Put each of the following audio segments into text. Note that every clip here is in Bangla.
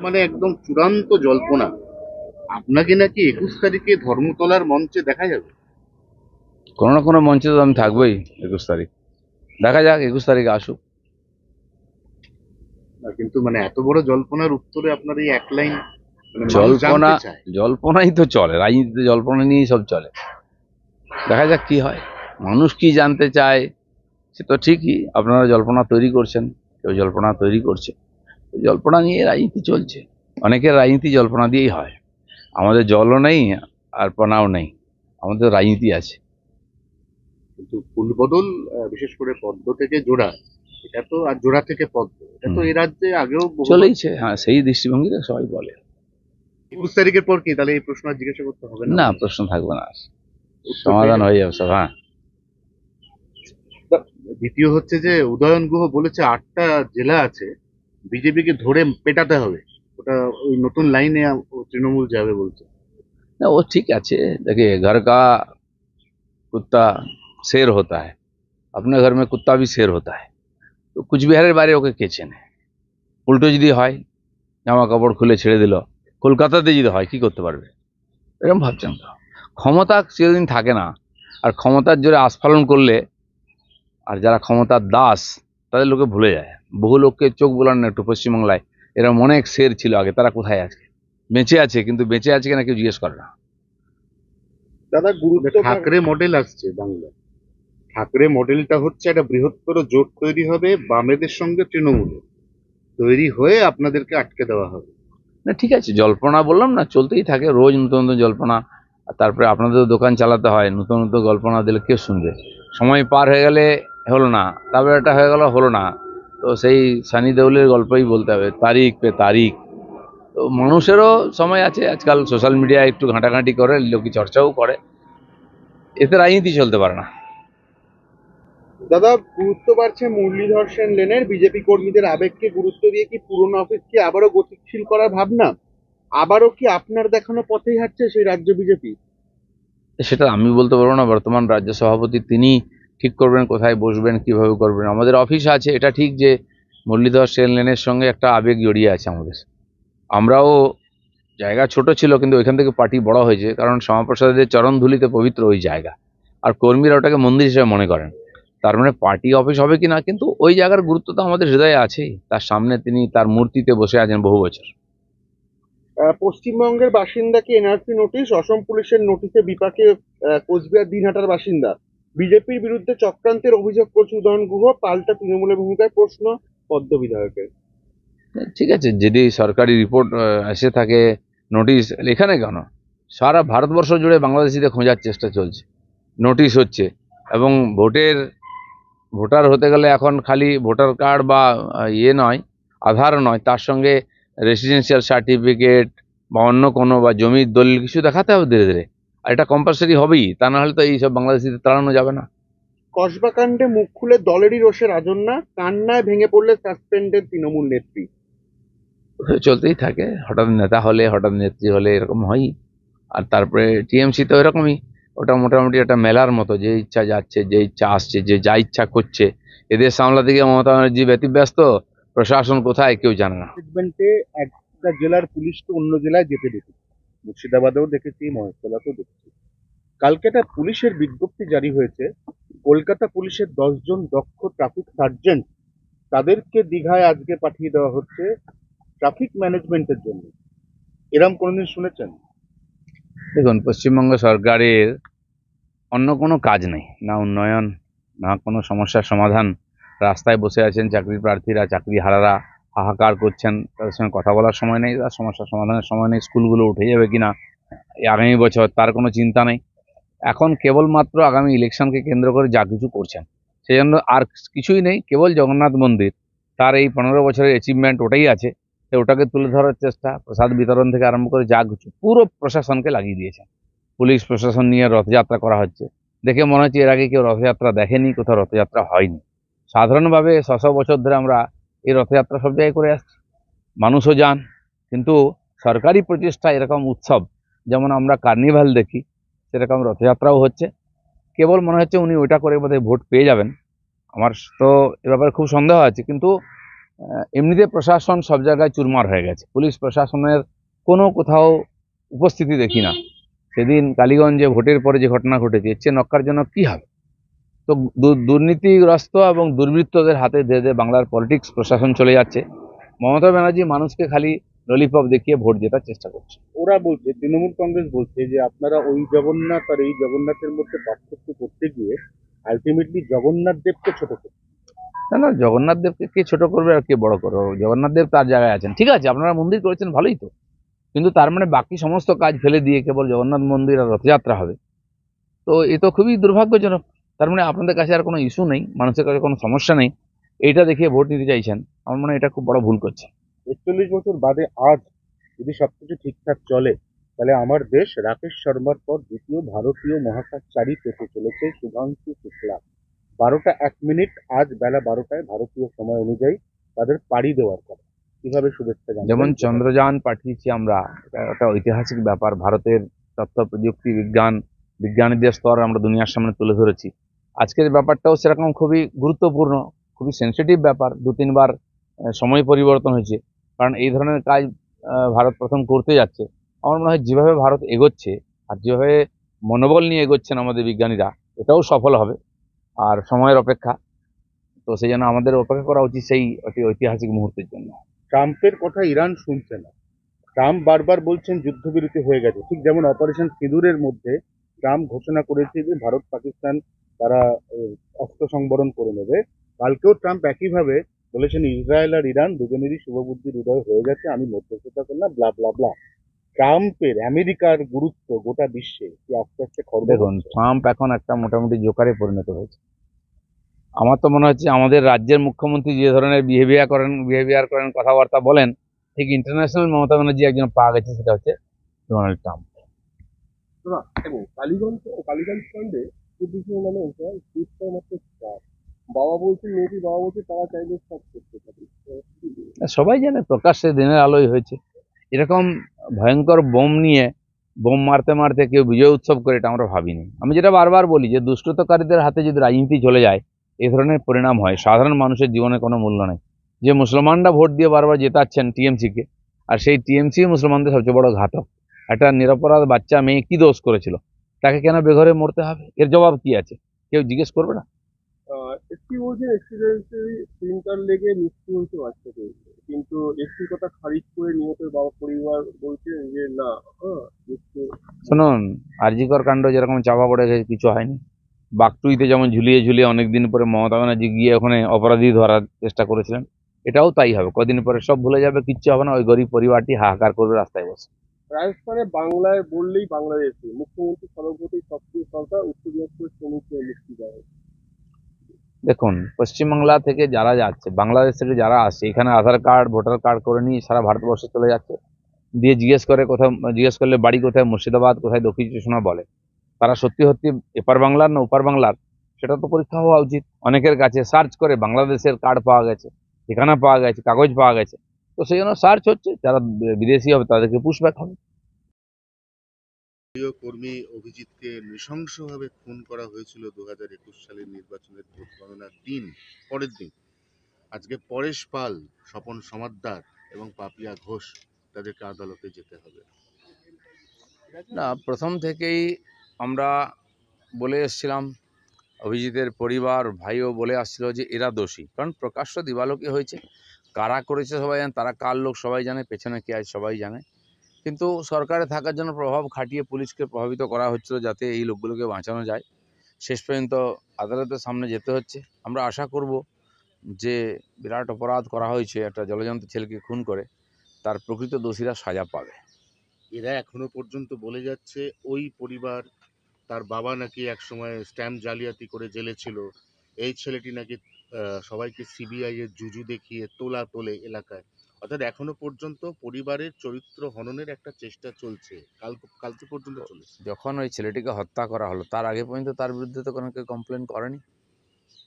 মানে একদম চূড়ান্ত জল্পনা, আপনাকে নাকি 21 তারিখে ধর্মতলার মঞ্চে দেখা যাবে। কোনো না কোনো মঞ্চে তো আমি থাকবোই 21 তারিখ। দেখা যাক 21 তারিখে আসুক। কিন্তু মানে এত বড় জল্পনার উত্তরে আপনার এই এক লাইন, মানে মানুষ জল্পনা, জানতে চায়। জল্পনাই তো চলে রাজনীতিতে, জল্পনা নিয়েই সব চলে। দেখা যাক কি হয়, মানুষ কি জানতে চায়। সে তো ঠিকই, আপনারা জল্পনা তৈরি করছেন, কেউ জল্পনা তৈরি করছে, জল্পনা নিয়ে রাজনীতি চলছে। অনেকের রাজনীতি জল্পনা দিয়েই হয়। আমাদের জলও নেই আর পনাও নেই, আমাদের রাজনীতি আছে। কিন্তু ফুলবদল, বিশেষ করে পদ্ম থেকে জোড়া, এটা তো, আর জোড়া থেকে পদ্ম, এটা তো হুম, এই রাজ্যে আগেও বহুবার। চলেইছে। হ্যাঁ, সেই দৃষ্টিভঙ্গিতে সবাই বলে। 21 তারিখের পর কি তাহলে এই প্রশ্ন আর জিজ্ঞাসা করতে হবে না না, আপনার? প্রশ্ন থাকবে না, উত্তর পেয়ে সমাধান যাবেন। হয়ে যাবে সব। হ্যাঁ, দ্বিতীয় হচ্ছে যে উদয়ন গুহ বলেছে 8টা জেলা আছে, বিজেপিকে ধরে পেটাতে হবে। ওটা ওই নতুন লাইনে তৃণমূল যাবে বলছে। না वो ठीक আছে। देखिए, घर का कुत्ता शेर होता है, अपने घर में कुत्ता भी शेर होता है। তো কুচবিহারের বাইরে ওকে কে চেনে? উল্টো যদি হয়, জামা কাপড় খুলে ছেড়ে দিল, কলকাতাতে যদি হয় কি করতে পারবে? এরকম ভাবছেন তো? ক্ষমতা চিরদিন থাকে না। আর ক্ষমতার জোরে আস্ফালন করলে, আর যারা ক্ষমতার দাস, তাদের লোকে ভুলে যায়। বহু লোককে চোখ বোলান না একটু পশ্চিমবাংলায়, এরকম অনেক শের ছিল আগে, তারা কোথায় আছে? বেঁচে আছে, কিন্তু বেঁচে আছে কিনা কেউ জিজ্ঞেস করে না। দাদা, ঠাকরে মডেল আসছে বাংলায়। ঠাকরে মডেলটা হচ্ছে একটা বৃহত্তর জোট তৈরি হবে বামেদের সঙ্গে তৃণমূলের, তৈরি হয়ে আপনাদেরকে আটকে দেওয়া হবে। না ঠিক আছে, জল্পনা বললাম না, চলতেই থাকে রোজ নতুন নতুন জল্পনা। আর তারপরে আপনাদেরও দোকান চালাতে হয়, নতুন নতুন গল্পনা দিলে কে শুনবে? সময় পার হয়ে গেলে হলো না, তারপরে এটা হয়ে গেল, হলো না। তো সেই সানি দেওলের গল্পই বলতে হবে, তারিখ পে তারিখ। তো মানুষেরও সময় আছে, আজকাল সোশ্যাল মিডিয়ায় একটু ঘাঁটাঘাঁটি করে, লোকে চর্চাও করে, এতে রাজনীতি চলতে পারে না। দাদা, গুরুত্ব বাড়ছে মুরলীধর সেন লেনের, বিজেপি কর্মীদের আবেগকে গুরুত্ব দিয়ে কি পুরনো অফিসকে আবারও গতিশীল করার ভাবনা? আবারও কি আপনার দেখানো পথেই হাঁটছে সেই রাজ্য বিজেপি? সেটা আমি বলতে পারবো না, বর্তমান রাজ্য সভাপতি তিনি ঠিক করবেন কোথায় বসবেন, কিভাবে করবেন। আমাদের অফিস আছে, এটা ঠিক যে মুরলীধর সেন লেনের সঙ্গে একটা আবেগ জড়িয়ে আছে আমাদের। আমরাও, জায়গা ছোট ছিল কিন্তু ওইখান থেকে পার্টি বড় হয়েছে, কারণ শ্যামাপ্রসাদের চরণধুলিতে পবিত্র ওই জায়গা। আর কর্মীরা ওটাকে মন্দির হিসেবে মনে করেন। তার মানে পার্টি অফিস হবে কিনা, কিন্তু ওই জায়গার গুরুত্ব তো আমাদের হৃদয়ে আছেই। তার সামনে তিনি তার মূর্তিতে বসে আছেন বহু বছর। পশ্চিমবঙ্গের বাসিন্দাকে এনআরসি নোটিশ, অসম পুলিশের নোটিশে বিপাকে কোচবিহার দিনহাটার বাসিন্দা। বিজেপির বিরুদ্ধে চক্রান্তের অভিযোগ করছে উদয়ন গুহ, পাল্টা তৃণমূলের ভূমিকায় প্রশ্ন পদ্ম বিধায়কের। ঠিক আছে, যদি সরকারি রিপোর্ট এসে থাকে, নোটিশ এখানে কেন, সারা ভারতবর্ষ জুড়ে বাংলাদেশিদের খোঁজার চেষ্টা চলছে, নোটিশ হচ্ছে। এবং ভোটার হতে গেলে এখন খালি ভোটার কার্ড বা ইয়ে নয়, আধার নয়, তার সঙ্গে রেসিডেন্সিয়াল সার্টিফিকেট বা অন্য কোনো বা জমির দলিল কিছু দেখাতে হবে ধীরে ধীরে। আর এটা কম্পালসারি হবেই, তা না হলে তো এইসব বাংলাদেশিদের তাড়ানো যাবে না। কসবা কাণ্ডে মুখ খুলে দলেরই রোষে রাজন্যা, কান্নায় ভেঙে পড়লে সাসপেন্ডেড তৃণমূল নেত্রী। চলতেই থাকে, হঠাৎ নেতা হলে, হঠাৎ নেত্রী হলে এরকম হয়ই। আর তারপরে টিএমসি তো এরকমই, ওটা মোটামুটি একটা মেলার মতো, যে ইচ্ছা যাচ্ছে, যে ইচ্ছা আসছে, যে যা ইচ্ছা করছে। এদের সামলাতে গিয়ে মমতা ব্যানার্জি ব্যতিব্যস্ত, প্রশাসন কোথায় কেউ জানে না। ম্যানেজমেন্টে একটা জেলার পুলিশকে অন্য জেলায় যেতে দেখেছি, মুর্শিদাবাদেও দেখেছি, মহেশতলাতেও দেখেছি। কালকে একটা পুলিশের বিজ্ঞপ্তি জারি হয়েছে, কলকাতা পুলিশের 10 জন দক্ষ ট্রাফিক সার্জেন্ট, তাদেরকে দীঘায় আজকে পাঠিয়ে দেওয়া হচ্ছে ট্রাফিক ম্যানেজমেন্টের জন্য। এরম কোনোদিন শুনেছেন? দেখুন, পশ্চিমবঙ্গ সরকারের অন্য কোনো কাজ নেই, না উন্নয়ন, না কোনো সমস্যার সমাধান। রাস্তায় বসে আছেন চাকরি প্রার্থীরা, চাকরি হারারা হাহাকার করছেন, তাদের সঙ্গে কথা বলার সময় নেই, তার সমস্যার সমাধানের সময় নেই। স্কুলগুলো উঠে যাবে কিনা এই আগামী বছর, তার কোনো চিন্তা নেই। এখন কেবলমাত্র আগামী ইলেকশনকে কেন্দ্র করে যা কিছু করছেন, সেই জন্য আর কিছুই নেই, কেবল জগন্নাথ মন্দির, তার এই 15 বছরের অ্যাচিভমেন্ট ওটাই আছে। তো ওটাকে তুলে ধরার চেষ্টা, প্রসাদ বিতরণ থেকে আরম্ভ করে যা কিছু, পুরো প্রশাসনকে লাগিয়ে দিয়েছেন। পুলিশ প্রশাসন নিয়ে রথযাত্রা করা হচ্ছে, দেখে মনে হচ্ছে এর আগে কেউ রথযাত্রা দেখেনি, কোথাও রথযাত্রা হয়নি। সাধারণভাবে 600 বছর ধরে আমরা এই রথযাত্রা সব জায়গায় করে আসছি, মানুষও যান। কিন্তু সরকারি প্রচেষ্টা এরকম উৎসব, যেমন আমরা কার্নিভাল দেখি, সেরকম রথযাত্রাও হচ্ছে। কেবল মনে হচ্ছে উনি ওইটা করে বোধহয় ভোট পেয়ে যাবেন। আমার তো এ ব্যাপারে খুব সন্দেহ আছে, কিন্তু এমনিতে প্রশাসন সব জায়গায় চুরমার হয়ে গেছে, পুলিশ প্রশাসনের কোনো কোথাও উপস্থিতি দেখি না। সেদিন কালীগঞ্জে ভোটের পরে যে ঘটনা ঘটেছে, এর চেয়ে নক্কারজনক কি হবে? তো দুর্নীতিগ্রস্ত এবং দুর্বৃত্তদের হাতে ধীরে ধীরে বাংলার পলিটিক্স প্রশাসন চলে যাচ্ছে। মমতা ব্যানার্জি মানুষকে খালি ললিপপ দেখিয়ে ভোট জেতার চেষ্টা করছে। ওরা বলছে, তৃণমূল কংগ্রেস বলছে যে আপনারা ওই জগন্নাথ আর এই জগন্নাথের মধ্যে পার্থক্য করতে গিয়ে আলটিমেটলি জগন্নাথ দেবকে ছোট করছে। না না, জগন্নাথ দেবকে কে ছোট করবে আর কে বড় করবে? জগন্নাথ দেব তার জায়গায় আছেন, ঠিক আছে, আপনারা মন্দির করেছেন ভালোই তো, কিন্তু তার মানে বাকি সমস্ত কাজ ফেলে দিয়ে কেবল জগন্নাথ মন্দির আর রথযাত্রা হবে, তো এ তো খুবই দুর্ভাগ্যজনক। তার মানে আপনাদের কাছে আর কোনো ইস্যু নেই, মানুষের কাছে কোনো সমস্যা নেই, এইটা দেখিয়ে ভোট নিতে চাইছেন। আমার মনে হয় এটা খুব বড় ভুল করছে। 41 বছর বাদে আজ যদি সবকিছু ঠিকঠাক চলে, তাহলে আমার দেশ রাকেশ শর্মার পর দ্বিতীয় ভারতীয় মহাকাশচারী পেতে চলেছে শুভাংশু শুক্লা। 12টা 1 মিনিট আজ বেলা 12টায় ভারতীয় সময় অনুযায়ী তাদের পাড়ি দেওয়ার কথা। কিভাবে শুভেচ্ছা যেমন জানাবেন? চন্দ্রযান পাঠিয়েছি আমরা, এটা একটা ঐতিহাসিক ব্যাপার। ভারতের তথ্য প্রযুক্তি বিজ্ঞানীদের স্তর আমরা দুনিয়ার সামনে তুলে ধরেছি। আজকের ব্যাপারটাও সেরকম খুবই গুরুত্বপূর্ণ, খুবই সেন্সিটিভ ব্যাপার। 2-3 বার সময় পরিবর্তন হয়েছে, কারণ এই ধরনের কাজ ভারত প্রথম করতে যাচ্ছে। আমার মনে হয় যেভাবে ভারত এগোচ্ছে আর যেভাবে মনোবল নিয়ে এগোচ্ছেন আমাদের বিজ্ঞানীরা, এটাও সফল হবে। আর সময়ের অপেক্ষা, তো সেই জন্য আমাদের অপেক্ষা করা উচিত সেই একটি ঐতিহাসিক মুহূর্তের জন্য। ট্রাম্পের কথা ইরান শুনছে না। ট্রাম্প বারবার বলছেন যুদ্ধবিরতি হয়ে গেছে, ঠিক যেমন অপারেশন সিঁদুরের মধ্যে ট্রাম্প ঘোষণা করেছে যে ভারত পাকিস্তান তারা অস্ত্র সংবরণ করে নেবে। কালকেও ট্রাম্প একইভাবে বলেছেন ইসরায়েল আর ইরান দুজনেরই শুভবুদ্ধির উদয় হয়ে গেছে, আমি মধ্যস্থতা করলাম, ব্লা ব্লা ব্লা। ট্রাম্পের আমেরিকার গুরুত্ব গোটা বিশ্বে কি আস্তে আস্তে খর্ব দেখুন, হচ্ছে? ট্রাম্প এখন একটা মোটামুটি জোকারে পরিণত হয়েছে। আমার তো মনে হচ্ছে আমাদের রাজ্যের মুখ্যমন্ত্রী যে ধরনের বিহেভিয়ার করেন, কথাবার্তা বলেন, ঠিক ইন্টারন্যাশনাল মমতা ব্যানার্জি একজন পাওয়া গেছে, সেটা হচ্ছে ডোনাল্ড ট্রাম্প। না, দেখুন, কালীগঞ্জ কাণ্ডে পুলিশ নামে কেসটা মাত্র চার। বাবা বলছে তারা চাইলে সব করতে পারে। সবাই জানে প্রকাশ্যে দিনের আলোয় হয়েছে। এরকম ভয়ঙ্কর বোম নিয়ে বোম মারতে মারতে কেউ বিজয় উৎসব করে, এটা আমরা ভাবিনি। আমি যেটা বারবার বলি যে দুষ্টতাকারীদের হাতে যদি রাজনীতি চলে যায়, এই ধরনের পরিণাম হয়। সাধারণ মানুষের জীবনে কোনো মূল্য নেই। যে মুসলমানরা ভোট দিয়ে বারবার জেতাচ্ছেন টিএমসিকে, আর সেই টিএমসি মুসলমানদের সবচেয়ে বড় ঘাতক। একটা নিরপরাধ বাচ্চা মেয়ে কি দোষ করেছিল, তাকে কেন বেঘরে মরতে হবে? এর জবাব কি আছে? কেউ জিজ্ঞেস করবে না? একটি বলছে অ্যাক্সিডেন্টে প্রিন্টার লেগে মৃত্যু হয়েছে বাচ্চাদের, কিন্তু একটি কথা খারিজ করে নিহতের বাবা পরিবার বলছে যে না, মৃত্যু। শুনুন, আরজিকর কাণ্ড যেরকম চাপা পড়ে গেছে, কিছু হয়নি। বাগটুইতে যেমন ঝুলিয়ে ঝুলিয়ে অনেকদিন পরে মমতা ব্যানার্জি গিয়ে ওখানে অপরাধী ধরার চেষ্টা করেছিলেন, এটাও তাই হবে। কদিন পরে সব ভুলে যাবে, কিচ্ছু হবে না, ওই গরিব পরিবারটি হাহাকার করবে রাস্তায় বসে। রাজস্থানে বাংলায় বললেই বাংলাদেশে মুখ্যমন্ত্রী সর্বপ্রতি সক্রিয় সরকার, উত্তর দিনাজপুরের শ্রমিকদের মুক্তি দেয়। দেখুন, পশ্চিমবাংলা থেকে যারা যাচ্ছে, বাংলাদেশ থেকে যারা আসছে, এখানে আধার কার্ড ভোটার কার্ড করে নিয়ে সারা ভারতবর্ষে চলে যাচ্ছে। দিয়ে জিজ্ঞেস করলে বাড়ি কোথায়, মুর্শিদাবাদ কোথায়, দক্ষিণ চব্বিশ পরগনা বলে। তারা সত্যি সত্যি এপার বাংলার না ওপার বাংলার, সেটা তো পরীক্ষা হওয়া উচিত। অনেকের কাছে সার্চ করে বাংলাদেশের কার্ড পাওয়া গেছে, ঠিকানা পাওয়া গেছে, কাগজ পাওয়া গেছে, তো সেই জন্য সার্চ হচ্ছে। যারা বিদেশি হবে তাদেরকে পুশব্যাক হবে। দলীয় কর্মী অভিজিৎকে নৃশংসভাবে খুন করা হয়েছিল 2021 সালের নির্বাচনের ভোট গণনার পরের দিন। আজকে পরেশ পাল, স্বপন সমাদ্দার এবং পাপিয়া ঘোষ তাদেরকে আদালতে যেতে হবে। না, প্রথম থেকেই আমরা বলে এসছিলাম, অভিজিতের পরিবার ভাইও বলে আসছিল যে এরা দোষী, কারণ প্রকাশ্য দিবালোকে হয়েছে। কারা করেছে সবাই জানে, তারা কার লোক সবাই জানে, পেছনে কে আছে সবাই জানে। কিন্তু সরকারে থাকার জন্য প্রভাব খাটিয়ে পুলিশকে প্রভাবিত করা হচ্ছিল যাতে এই লোকগুলোকে বাঁচানো যায়। শেষ পর্যন্ত আদালতের সামনে যেতে হচ্ছে। আমরা আশা করব যে বিরাট অপরাধ করা হয়েছে, একটা জলজন্ত ছেলেকে খুন করে, তার প্রকৃত দোষীরা সাজা পাবে। এরা এখনো পর্যন্ত বলে যাচ্ছে ওই পরিবার, তার বাবা নাকি একসময় স্ট্যাম্প জালিয়াতি করে জেলে ছিল, এই ছেলেটি নাকি সবাইকে সিবিআই এর জুজু দেখিয়ে তোলে এলাকায়। অর্থাৎ এখনো পর্যন্ত পরিবারের চরিত্র হননের একটা চেষ্টা চলছে, কালকে পর্যন্ত চলেছে। যখন ওই ছেলেটিকে হত্যা করা হলো, তার আগে পর্যন্ত তার বিরুদ্ধে তো কোনো কেউ কমপ্লেন করেনি।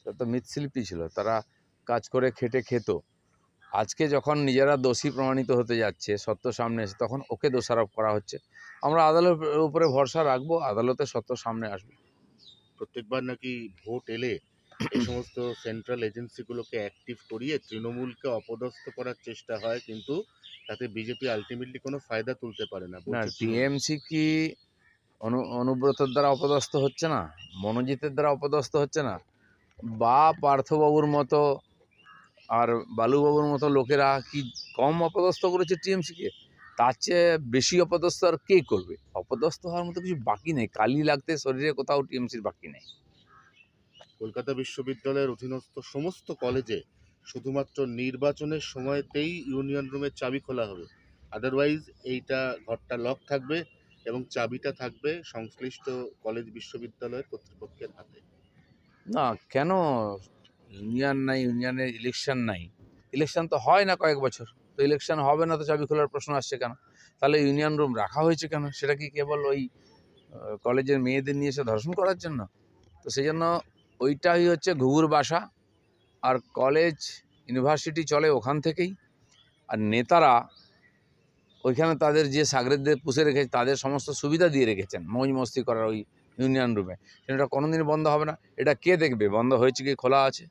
তারা তো মৃৎশিল্পী ছিল, তারা কাজ করে খেটে খেত। আজকে যখন নিজেরা দোষী প্রমাণিত হতে যাচ্ছে, সত্য সামনে এসে, তখন ওকে দোষারোপ করা হচ্ছে। আমরা আদালতের উপরে ভরসা রাখবো, আদালতে সত্য সামনে আসবে। প্রত্যেকবার নাকি ভোট এলে এই সমস্ত সেন্ট্রাল এজেন্সিগুলোকে অ্যাক্টিভ করিয়ে তৃণমূলকে অপদস্থ করার চেষ্টা হয়, কিন্তু তাতে বিজেপি আলটিমেটলি কোনো ফায়দা তুলতে পারে না না, বলছে তৃণমূল। টিএমসি কি অনুব্রতর দ্বারা অপদস্থ হচ্ছে না, মনোজিতের দ্বারা অপদস্থ হচ্ছে না, বা পার্থবাবুর মতো আর বালুবাবুর মতো লোকেরা কি কম অপদস্থ করেছে টিএমসিকে? তার চেয়ে বেশি অপদস্থ আর কে করবে? অপদস্থ হওয়ার মতো কিছু বাকি নেই, কালি লাগতে শরীরে কোথাও টিএমসির বাকি নেই। কলকাতা বিশ্ববিদ্যালয়ের অধীনস্থ সমস্ত কলেজে শুধুমাত্র নির্বাচনের সময়তেই ইউনিয়ন রুমের চাবি খোলা হবে, আদারওয়াইজ এইটা ঘরটা লক থাকবে এবং চাবিটা থাকবে সংশ্লিষ্ট কলেজ বিশ্ববিদ্যালয়ের কর্তৃপক্ষের হাতে। না, কেন? ইউনিয়ন নাই, ইউনিয়নের ইলেকশন নাই, ইলেকশন তো হয় না কয়েক বছর, তো ইলেকশন হবে না তো চাবি খোলার প্রশ্ন আসছে কেন? তাহলে ইউনিয়ন রুম রাখা হয়েছে কেন? সেটা কি কেবল ওই কলেজের মেয়েদের নিয়ে এসে ধর্ষণ করার জন্য? তো সেই জন্য ওইটাই হচ্ছে ঘুঘুর বাসা। আর কলেজ ইউনিভার্সিটি চলে ওখান থেকেই, আর নেতারা ওইখানে তাদের যে সাগরেদদের পুষে রেখেছে তাদের সমস্ত সুবিধা দিয়ে রেখেছেন মৌজ মস্তি করার ওই ইউনিয়ন রুমে। সেটা কোনোদিন বন্ধ হবে না। এটা কে দেখবে বন্ধ হয়েছে কি খোলা আছে?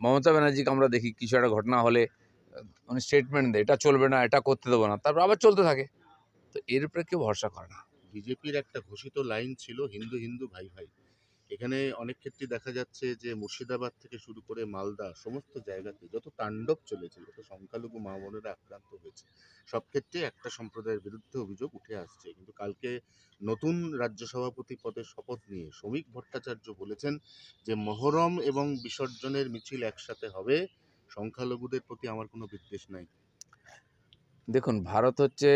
মমতা ব্যানার্জিকে আমরা দেখি কিছু একটা ঘটনা হলে উনি স্টেটমেন্ট দেয় এটা চলবে না, এটা করতে দেবো না, তারপর আবার চলতে থাকে। তো এর উপরে কেউ ভরসা করে না। বিজেপির একটা ঘোষিত লাইন ছিল হিন্দু হিন্দু ভাই ভাই। এখানে অনেক ক্ষেত্রে দেখা যাচ্ছে যে মুর্শিদাবাদ থেকে শুরু করে মালদা সমস্ত জায়গাতে যত তাণ্ডব চলেছে, যত সংখ্যালঘু মা বোনেরা আক্রান্ত হয়েছে, সব ক্ষেত্রে একটা সম্প্রদায়ের বিরুদ্ধে অভিযোগ উঠে আসছে। কিন্তু কালকে নতুন রাজ্য সভাপতি পদের শপথ নিয়ে শ্রমিক ভট্টাচার্য বলেছেন যে মহরম এবং বিসর্জনের মিছিল একসাথে হবে, সংখ্যালঘুদের প্রতি আমার কোনো বিদ্বেষ নাই। দেখুন, ভারত হচ্ছে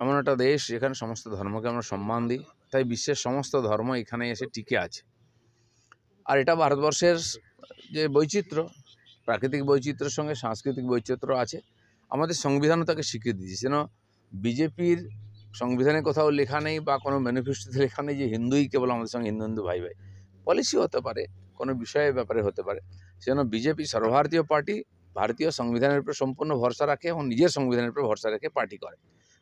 এমন একটা দেশ যেখানে সমস্ত ধর্মকে আমরা সম্মান দিই, তাই বিশ্বের সমস্ত ধর্ম এখানে এসে টিকে আছে। আর এটা ভারতবর্ষের যে বৈচিত্র্য, প্রাকৃতিক বৈচিত্র্যের সঙ্গে সাংস্কৃতিক বৈচিত্র্য আছে, আমাদের সংবিধানও তাকে স্বীকৃতি দিয়েছে। যেন বিজেপির সংবিধানে কোথাও লেখা নেই বা কোনো ম্যানিফেস্টোতে লেখা নেই যে হিন্দুই কেবল আমাদের সঙ্গে হিন্দু হিন্দু ভাই ভাই। পলিসি হতে পারে, কোনো বিষয়ের ব্যাপারে হতে পারে। সেজন্য বিজেপি সর্বভারতীয় পার্টি, ভারতীয় সংবিধানের উপর সম্পূর্ণ ভরসা রাখে এবং নিজের সংবিধানের উপর ভরসা রেখে পার্টি করে।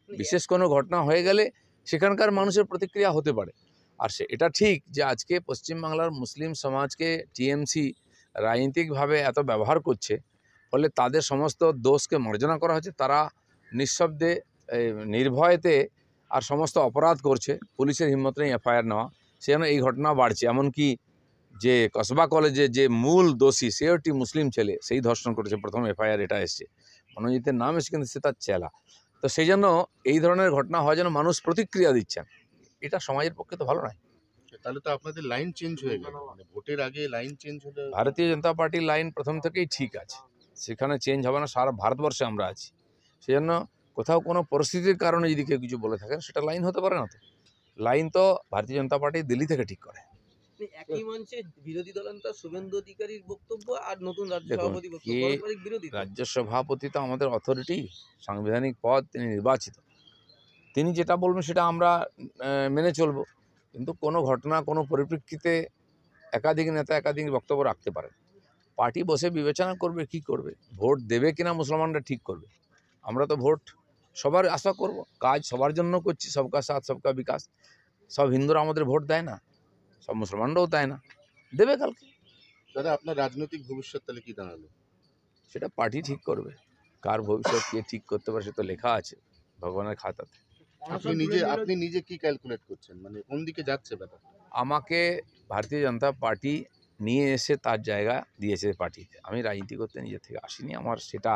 বিশেষ কোনো ঘটনা হয়ে গেলে সেখানকার মানুষের প্রতিক্রিয়া হতে পারে। আর এটা ঠিক যে আজকে পশ্চিমবাংলার মুসলিম সমাজকে টিএমসি রাজনৈতিকভাবে এত ব্যবহার করছে, ফলে তাদের সমস্ত দোষকে মার্জনা করা হচ্ছে। তারা নিঃশব্দে নির্ভয়েতে আর সমস্ত অপরাধ করছে, পুলিশের হিম্মত নেই এফআইআর নেওয়া, সেজন্য এই ঘটনা বাড়ছে। এমনকি যে কসবা কলেজে যে মূল দোষী সে একটি মুসলিম ছেলে, সেই ধর্ষণ করেছে, প্রথম এফআইআর এটা এসছে, মনোজিতের নাম এসে কিন্তু সে তার চেলা। তো সেই জন্য এই ধরনের ঘটনা হয় যেন মানুষ প্রতিক্রিয়া দিচ্ছেন, এটা সমাজের পক্ষে তো ভালো নয়। তাহলে তো আপনাদের লাইন চেঞ্জ হয়ে গেল, মানে ভোটের আগে লাইন চেঞ্জ হলে। ভারতীয় জনতা পার্টির লাইন প্রথম থেকেই ঠিক আছে, সেখানে চেঞ্জ হবে না। সারা ভারতবর্ষে আমরা আছি, সেজন্য কোথাও কোনো পরিস্থিতির কারণে যদি কেউ কিছু বলে থাকেন সেটা লাইন হতে পারে না। তো লাইন তো ভারতীয় জনতা পার্টি দিল্লি থেকে ঠিক করে। একই মঞ্চে বিরোধী দলনেতা শুভেন্দু অধিকারীর বক্তব্য আর নতুন রাজ্য দেখুন, সভাপতি বক্তব্য পারস্পরিক বিরোধী। রাজ্য সভাপতি তো আমাদের অথরিটি, সাংবিধানিক পদ, তিনি নির্বাচিত, তিনি যেটা বলবেন সেটা আমরা মেনে চলব। কিন্তু কোনো ঘটনা, কোনো পরিপ্রেক্ষিতে একাধিক নেতা একাধিক বক্তব্য রাখতে পারেন। পার্টি বসে বিবেচনা করবে কি করবে, ভোট দেবে কিনা মুসলমানরা ঠিক করবে। আমরা তো ভোট সবার আশা করব, কাজ সবার জন্য করছি, সবকা সাথ সবকা বিকাশ। সব হিন্দুরা আমাদের ভোট দেয় না, সব মুসলমানরাও দেয় না, দেবে কালকে। দাদা, আপনার রাজনৈতিক ভবিষ্যৎ তাহলে কি দাঁড়ালো? সেটা পার্টি ঠিক করবে, কার ভবিষ্যৎ কে ঠিক করতে পারে সে তো লেখা আছে ভগবানের খাতাতে। আপনি নিজে কি ক্যালকুলেট করছেন, মানে কোন দিকে যাচ্ছে ব্যাপারটা? আমাকে ভারতীয় জনতা পার্টি নিয়ে এসে তার জায়গা দিয়েছে পার্টিতে। আমি রাজনীতি করতে নিজের থেকে আসিনি, আমার সেটা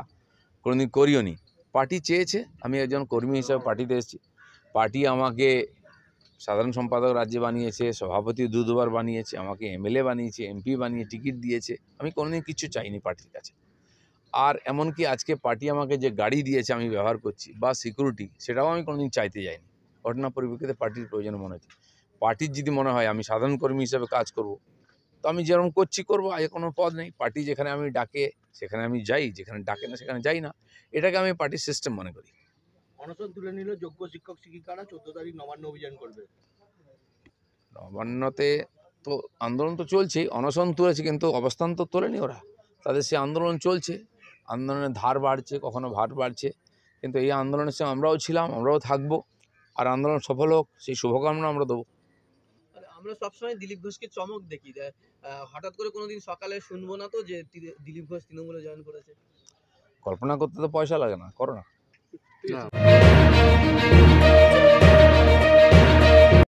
কোনোদিন করিও নি। পার্টি চেয়েছে, আমি একজন কর্মী হিসাবে পার্টিতে এসেছি। পার্টি আমাকে সাধারণ সম্পাদক রাজ্যে বানিয়েছে, সভাপতি দুবার বানিয়েছে, আমাকে এমএলএ বানিয়েছে, এমপি বানিয়ে টিকিট দিয়েছে। আমি কোনোদিন কিছু চাইনি পার্টির কাছে। আর এমনকি আজকে পার্টি আমাকে যে গাড়ি দিয়েছে আমি ব্যবহার করছি, বা সিকিউরিটি, সেটাও আমি কোনোদিন চাইতে যাইনি। ঘটনা পরিপ্রেক্ষিতে পার্টির প্রয়োজন মনে হচ্ছে। পার্টির যদি মনে হয় আমি সাধারণ কর্মী হিসেবে কাজ করব, তো আমি যেরকম করছি করবো, আগে কোনো পদ নেই। পার্টি যেখানে আমি ডাকে সেখানে আমি যাই, যেখানে ডাকে না সেখানে যাই না। এটাকে আমি পার্টির সিস্টেম মনে করি। অনশন তুলে নিল যোগ্য শিক্ষক শিক্ষিকারা, 14 তারিখ নবান্ন অভিযান করবে। নবান্নতে তো আন্দোলন তো চলছেই, অনশন তুলেছে, কিন্তু অবস্থান তো তোলেনি ওরা। তাদের সে আন্দোলন চলছে, আন্দোলনের ধার বাড়ছে, কখনো ভার বাড়ছে, কিন্তু এই আন্দোলনের সঙ্গে আমরাও ছিলাম, আমরাও থাকবো। আর আন্দোলন সফল হোক সেই শুভকামনা আমরা দেবো। আমরা সবসময় দিলীপ ঘোষকে চমক দেখি, হঠাৎ করে কোনোদিন সকালে শুনবো না তো যে দিলীপ ঘোষ তৃণমূলে জয়েন করেছে। কল্পনা করতে তো পয়সা লাগে না, করো না। না